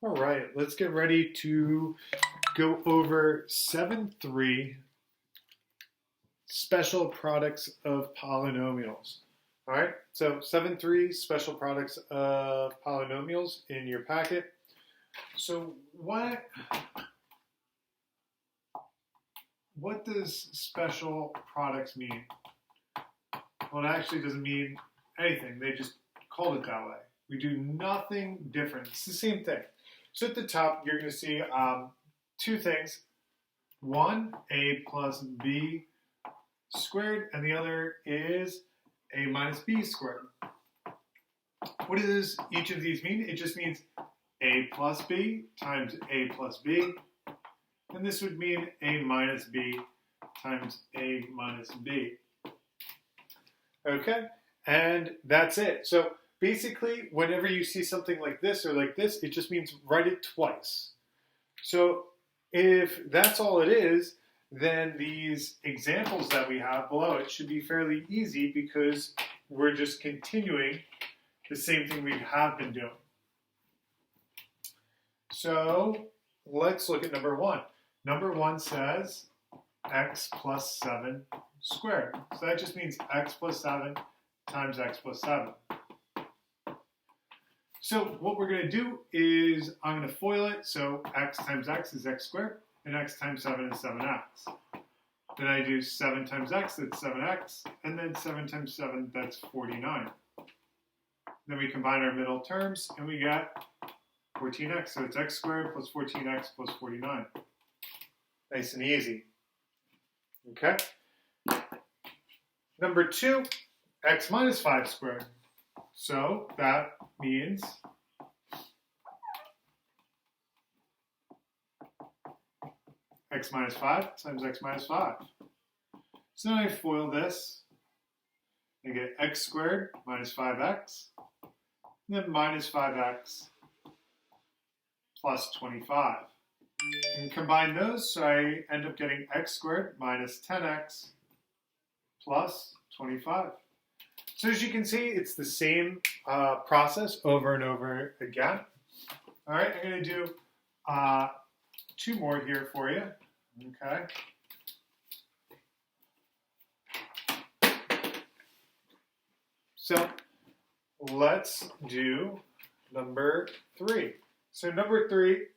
All right, let's get ready to go over 7.3 special products of polynomials. All right, so 7.3 special products of polynomials in your packet. So what does special products mean? Well, it actually doesn't mean anything. They just called it that way. We do nothing different. It's the same thing. So at the top, you're going to see two things. One, a plus b squared, and the other is a minus b squared. What does each of these mean? It just means a plus b times a plus b. And this would mean a minus b times a minus b. Okay, and that's it. So basically, whenever you see something like this or like this, it just means write it twice. So if that's all it is, then these examples that we have below it should be fairly easy because we're just continuing the same thing we have been doing. So let's look at number one. Number one says x plus 7 squared. So that just means x plus 7 times x plus 7. So what we're going to do is I'm going to FOIL it. So x times x is x squared, and x times 7 is 7x. Then I do 7 times x, that's 7x, and then 7 times 7, that's 49. Then we combine our middle terms, and we get 14x. So it's x squared plus 14x plus 49. Nice and easy. Okay. Number two, x minus 5 squared. So that means x minus 5 times x minus 5. So now I FOIL this. I get x squared minus 5x, and then minus 5x plus 25. And combine those, so I end up getting x squared minus 10x plus 25. So as you can see, it's the same process over and over again. All right, I'm going to do two more here for you. Okay. So let's do number 3. So number 3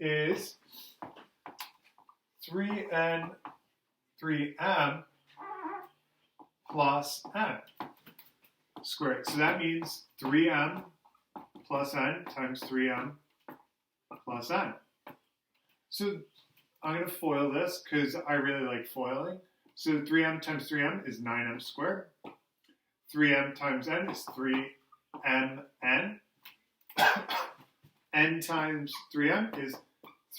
is 3n 3m plus n squared. So that means 3m plus n times 3m plus n. So I'm going to FOIL this because I really like foiling. So 3m times 3m is 9m squared. 3m times n is 3mn. n times 3m is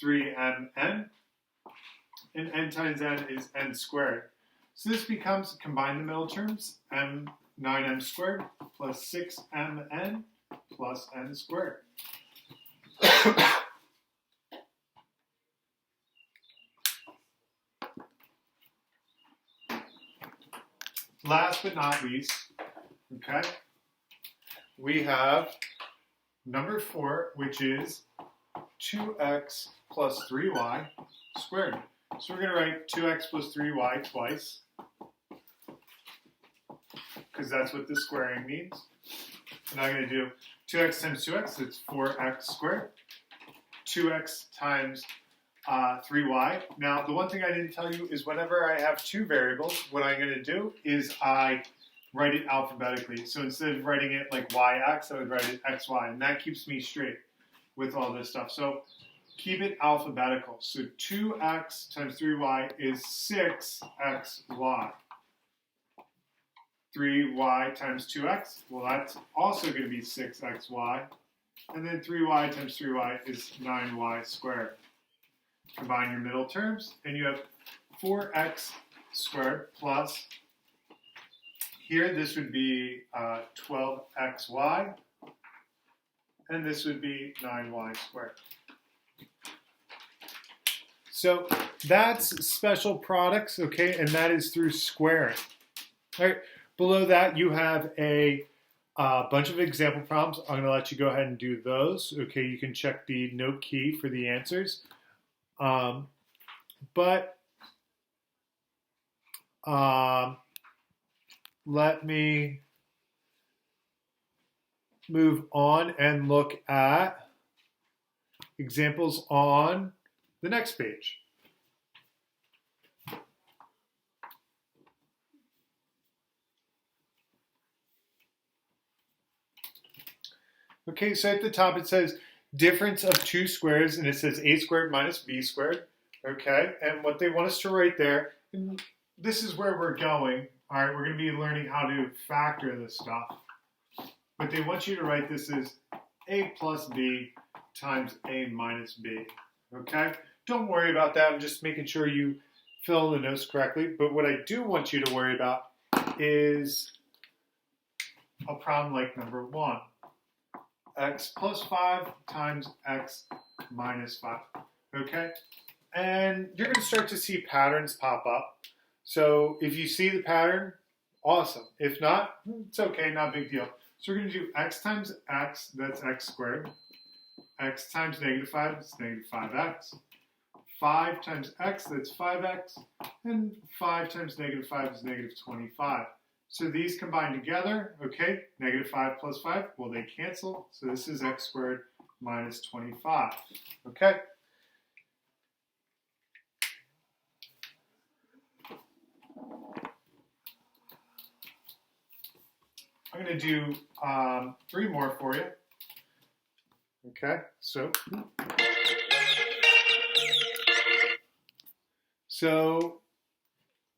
3mn. And n times n is n squared. So this becomes, combine the middle terms, 9m squared plus 6mn plus n squared. Last but not least, okay, we have number 4, which is 2x plus 3y squared. So we're going to write 2x plus 3y twice, because that's what the squaring means. And I'm going to do 2x times 2x, it's 4x squared. 2x times 3y. Now, the one thing I didn't tell you is whenever I have two variables, what I'm going to do is I write it alphabetically. So instead of writing it like yx, I would write it xy, and that keeps me straight with all this stuff. So keep it alphabetical. So 2x times 3y is 6xy. 3y times 2x, well, that's also going to be 6xy. And then 3y times 3y is 9y squared. Combine your middle terms, and you have 4x squared plus, here this would be 12xy, and this would be 9y squared. So that's special products, okay, and that is through squaring. All right, below that you have a a bunch of example problems. I'm going to let you go ahead and do those. Okay, you can check the note key for the answers. But let me move on and look at examples on the next page. Okay, so at the top it says difference of two squares, and it says a squared minus b squared. Okay, and what they want us to write there, and this is where we're going. All right, we're going to be learning how to factor this stuff. But they want you to write this as a plus b times a minus b. Okay, don't worry about that. I'm just making sure you fill the notes correctly. But what I do want you to worry about is a problem like number 1. X plus 5 times x minus 5. Okay? And you're going to start to see patterns pop up. So if you see the pattern, awesome. If not, it's okay, not a big deal. So we're going to do x times x, that's x squared. X times negative 5, it's negative 5x. 5 times x, that's 5x. And 5 times negative 5 is negative 25. So these combine together, okay, negative 5 plus 5, well, they cancel. So this is x squared minus 25, okay? I'm going to do 3 more for you. Okay, so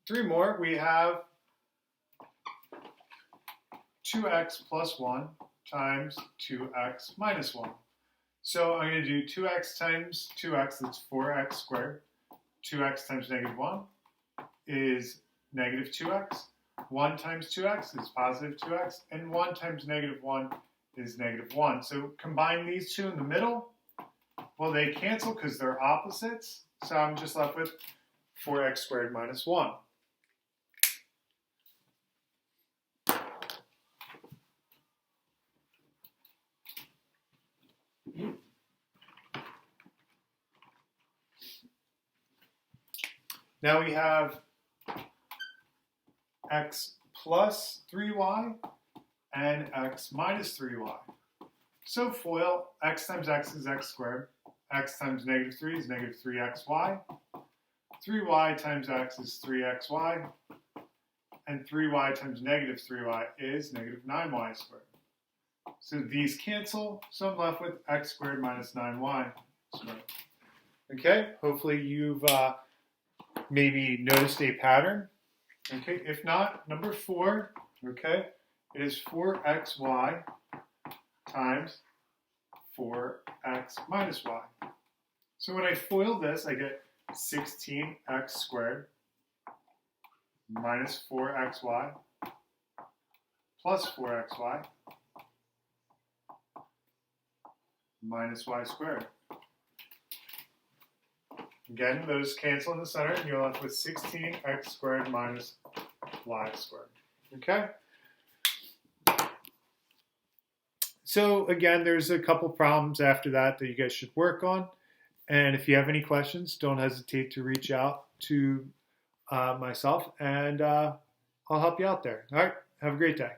3 more. We have 2x plus 1 times 2x minus 1. So I'm going to do 2x times 2x, that's 4x squared. 2x times negative 1 is negative 2x. 1 times 2x is positive 2x. And 1 times negative 1 is negative 1. So combine these two in the middle. Well, they cancel because they're opposites. So I'm just left with 4x squared minus 1. Now we have x plus 3y and x minus 3y. So FOIL, x times x is x squared. X times negative 3 is negative 3xy. 3y times x is 3xy. And 3y times negative 3y is negative 9y squared. So these cancel, so I'm left with x squared minus 9y squared. Okay, hopefully you've maybe noticed a pattern. Okay, if not, number 4, okay, it is 4xy times 4x minus y. So when I FOIL this, I get 16x squared minus 4xy plus 4xy minus y squared. Again, those cancel in the center, and you're left with 16x squared minus y squared. Okay? So again, there's a couple problems after that you guys should work on. And if you have any questions, don't hesitate to reach out to myself, and I'll help you out there. All right, have a great day.